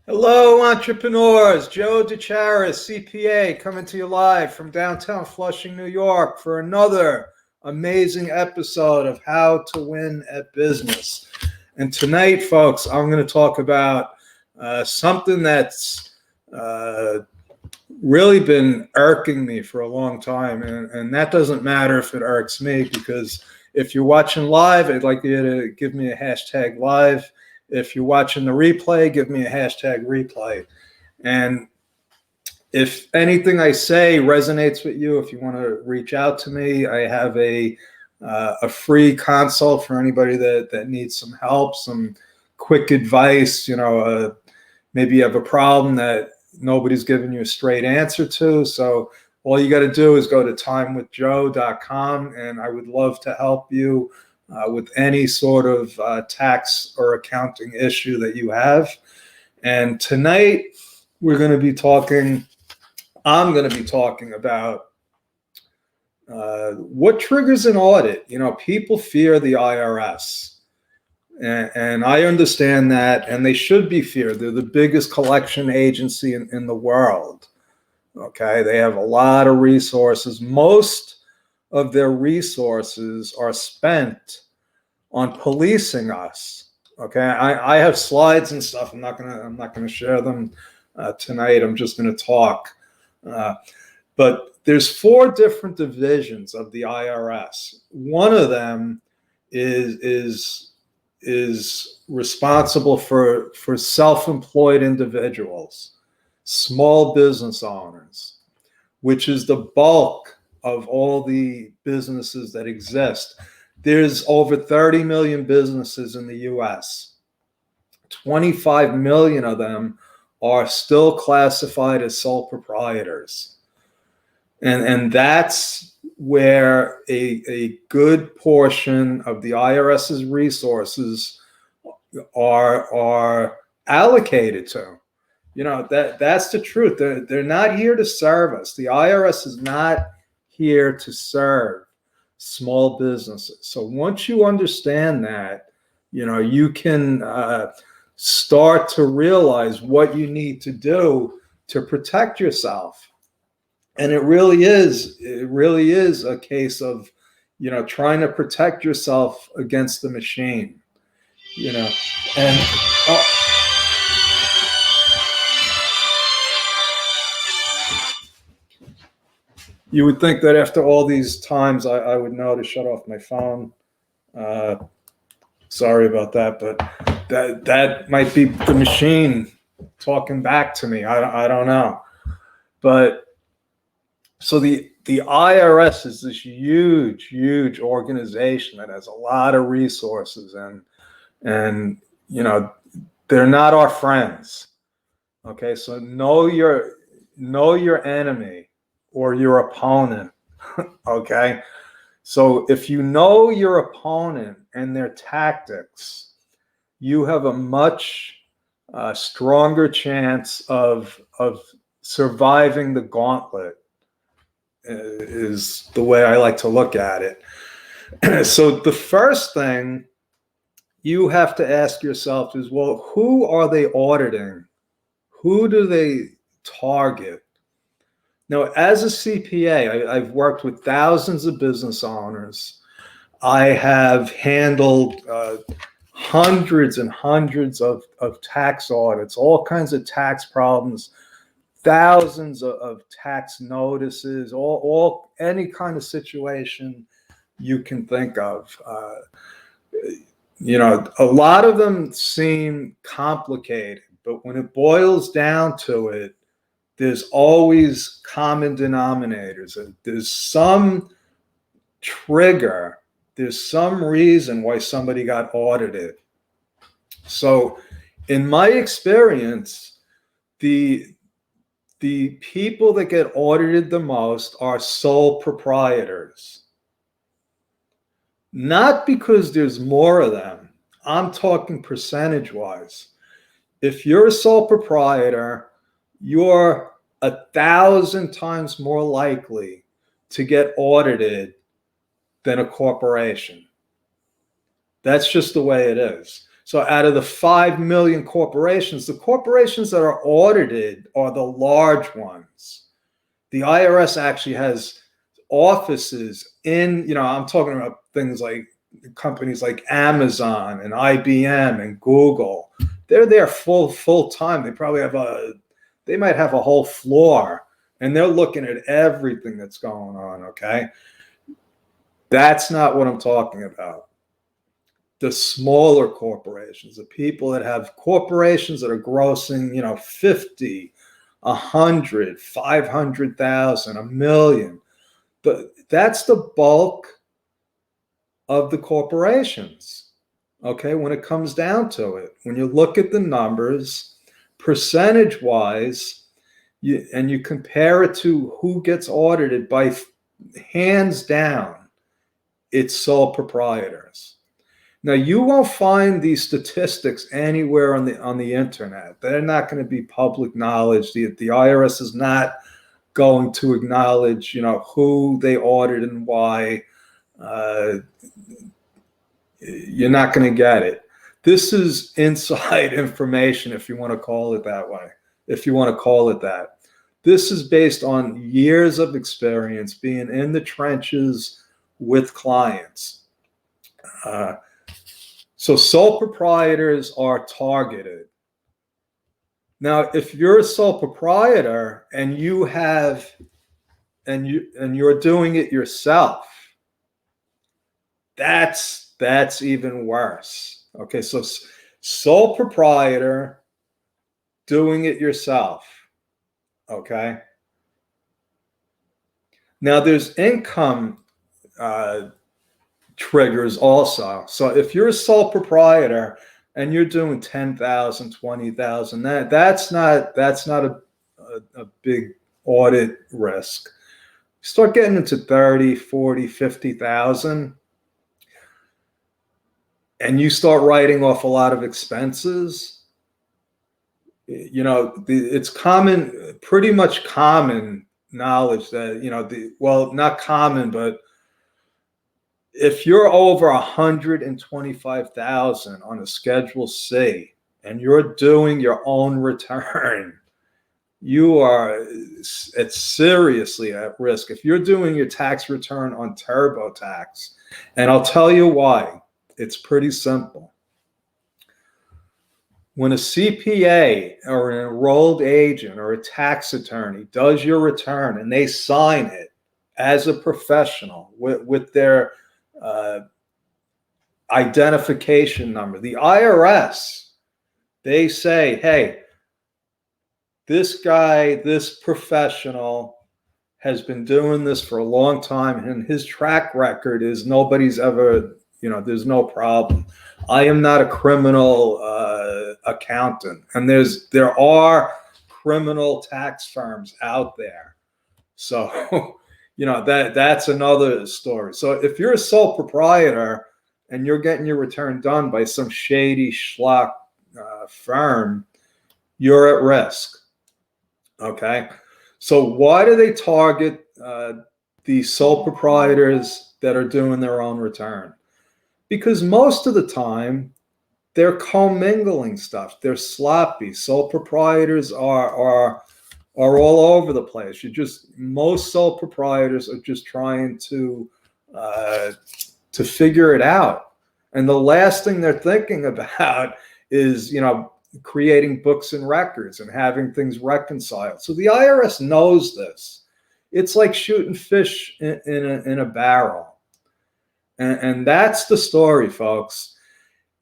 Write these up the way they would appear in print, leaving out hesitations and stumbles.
Hello, entrepreneurs. Joe DeCharis, CPA, coming to you live from downtown Flushing, New York for another amazing episode of How to Win at Business. And tonight, folks, I'm going to talk about something that's really been irking me for a long time. And that doesn't matter if it irks me, because if you're watching live, I'd like you to give me a hashtag live. If you're watching the replay, give me a hashtag replay. And if anything I say resonates with you, if you want to reach out to me, I have a free consult for anybody that needs some help, some quick advice. Maybe you have a problem that nobody's giving you a straight answer to. So all you got to do is go to timewithjoe.com, and I would love to help you with any sort of tax or accounting issue that you have. And tonight I'm going to be talking about what triggers an audit. People fear the IRS. And I understand that, and they should be feared. They're the biggest collection agency in the world. Okay, they have a lot of resources. Most of their resources are spent on policing us. Okay, I have slides and stuff. I'm not gonna share them tonight. I'm just gonna talk. But there's 4 different divisions of the IRS. One of them is responsible for self-employed individuals, small business owners, which is the bulk of all the businesses that exist. There's over 30 million businesses in the US. 25 million of them are still classified as sole proprietors. And that's where a good portion of the IRS's resources are allocated to. That's the truth. They're not here to serve us. The IRS is not here to serve small businesses. So once you understand that, you can start to realize what you need to do to protect yourself. And it really is a case of, trying to protect yourself against the machine, and you would think that after all these times, I would know to shut off my phone. Sorry about that, but that might be the machine talking back to me. I don't know. But so the IRS is this huge organization that has a lot of resources, and they're not our friends. Okay, so know your enemy or your opponent. Okay, so if you know your opponent and their tactics, you have a much stronger chance of surviving the gauntlet, is the way I like to look at it. So the first thing you have to ask yourself is, well, who are they auditing? Who do they target? Now, as a CPA, I've worked with thousands of business owners. I have handled hundreds and hundreds of tax audits, all kinds of tax problems, thousands of tax notices, any kind of situation you can think of. A lot of them seem complicated, but when it boils down to it, there's always common denominators. There's some trigger. There's some reason why somebody got audited. So in my experience, the people that get audited the most are sole proprietors. Not because there's more of them. I'm talking percentage-wise. If you're a sole proprietor, you're 1,000 times more likely to get audited than a corporation. That's just the way it is. So out of the 5 million corporations, the corporations that are audited are the large ones. The IRS actually has offices in, I'm talking about things like companies like Amazon and IBM and Google. They're there full time. They might have a whole floor, and they're looking at everything that's going on, okay? That's not what I'm talking about. The smaller corporations, the people that have corporations that are grossing, 50, 100, 500,000, a million. But that's the bulk of the corporations, okay, when it comes down to it. When you look at the numbers, percentage-wise, and you compare it to who gets audited, by hands down, it's sole proprietors. Now, you won't find these statistics anywhere on the internet. They're not going to be public knowledge. The IRS is not going to acknowledge, who they audit and why. You're not going to get it. This is inside information, if you want to call it that way, if you want to call it that. This is based on years of experience being in the trenches with clients. So sole proprietors are targeted. Now, if you're a sole proprietor and you're doing it yourself, that's even worse. Okay, so sole proprietor doing it yourself. Okay. Now there's income triggers also. So if you're a sole proprietor and you're doing 10,000, 20,000, that's not a big audit risk. Start getting into 30, 40, 50,000, and you start writing off a lot of expenses. It's pretty much common knowledge that, not common, but if you're over 125,000 on a Schedule C and you're doing your own return, you are seriously at risk. If you're doing your tax return on TurboTax, and I'll tell you why, it's pretty simple. When a CPA or an enrolled agent or a tax attorney does your return and they sign it as a professional with their identification number, the IRS, they say, hey, this guy, this professional has been doing this for a long time, and his track record is nobody's ever, there's no problem. I am not a criminal accountant, and there are criminal tax firms out there. So, that's another story. So if you're a sole proprietor and you're getting your return done by some shady schlock firm, you're at risk. Okay. So why do they target the sole proprietors that are doing their own return? Because most of the time they're commingling stuff. They're sloppy. Sole proprietors are all over the place. Most sole proprietors are just trying to figure it out. And the last thing they're thinking about is, creating books and records and having things reconciled. So the IRS knows this. It's like shooting fish in a barrel. And that's the story, folks.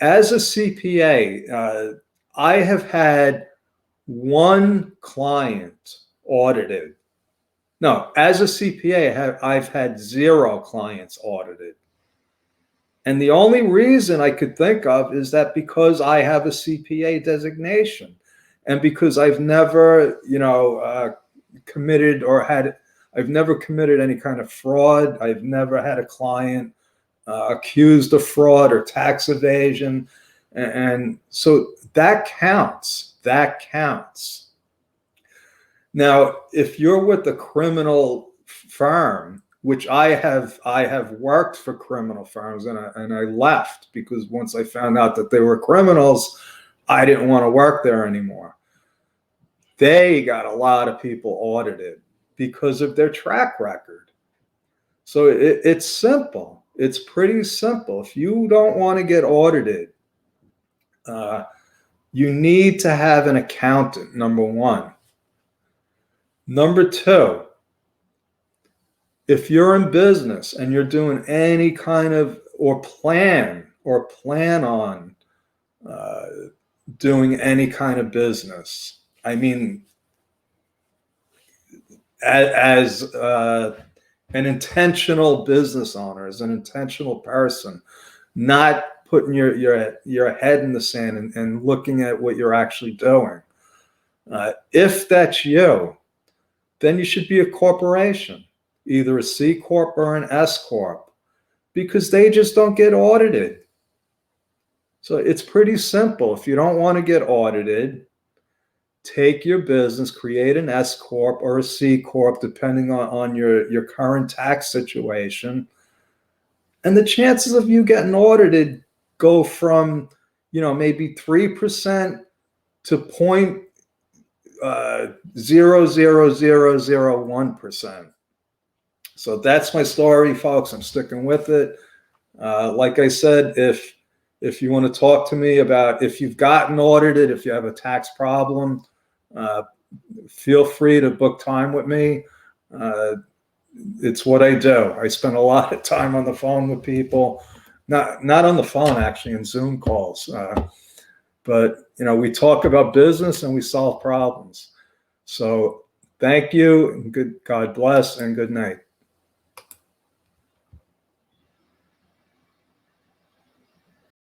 As a CPA, I have had one client audited. No, as a CPA, I've had 0 clients audited. And the only reason I could think of is that because I have a CPA designation, and because I've never, committed I've never committed any kind of fraud. I've never had a client accused of fraud or tax evasion. And so that counts. That counts. Now, if you're with a criminal firm, which I have worked for criminal firms, and I left because once I found out that they were criminals, I didn't want to work there anymore. They got a lot of people audited because of their track record. So it's simple. It's pretty simple. If you don't want to get audited, you need to have an accountant, number one. Number two, if you're in business and you're doing any kind of, or plan on doing any kind of business, I mean, as an intentional business owner, as an intentional person, not putting your head in the sand and looking at what you're actually doing. If that's you, then you should be a corporation, either a C-corp or an S-corp, because they just don't get audited. So it's pretty simple. If you don't want to get audited, take your business, create an S-corp or a C-corp, depending on your current tax situation. And the chances of you getting audited go from, maybe 3% to 0.00001%. So that's my story, folks. I'm sticking with it. Like I said, if you want to talk to me about if you've gotten audited, if you have a tax problem, feel free to book time with me. It's what I do. I spend a lot of time on the phone with people, not on the phone, actually, in Zoom calls. But, we talk about business and we solve problems. So thank you, and God bless, and good night.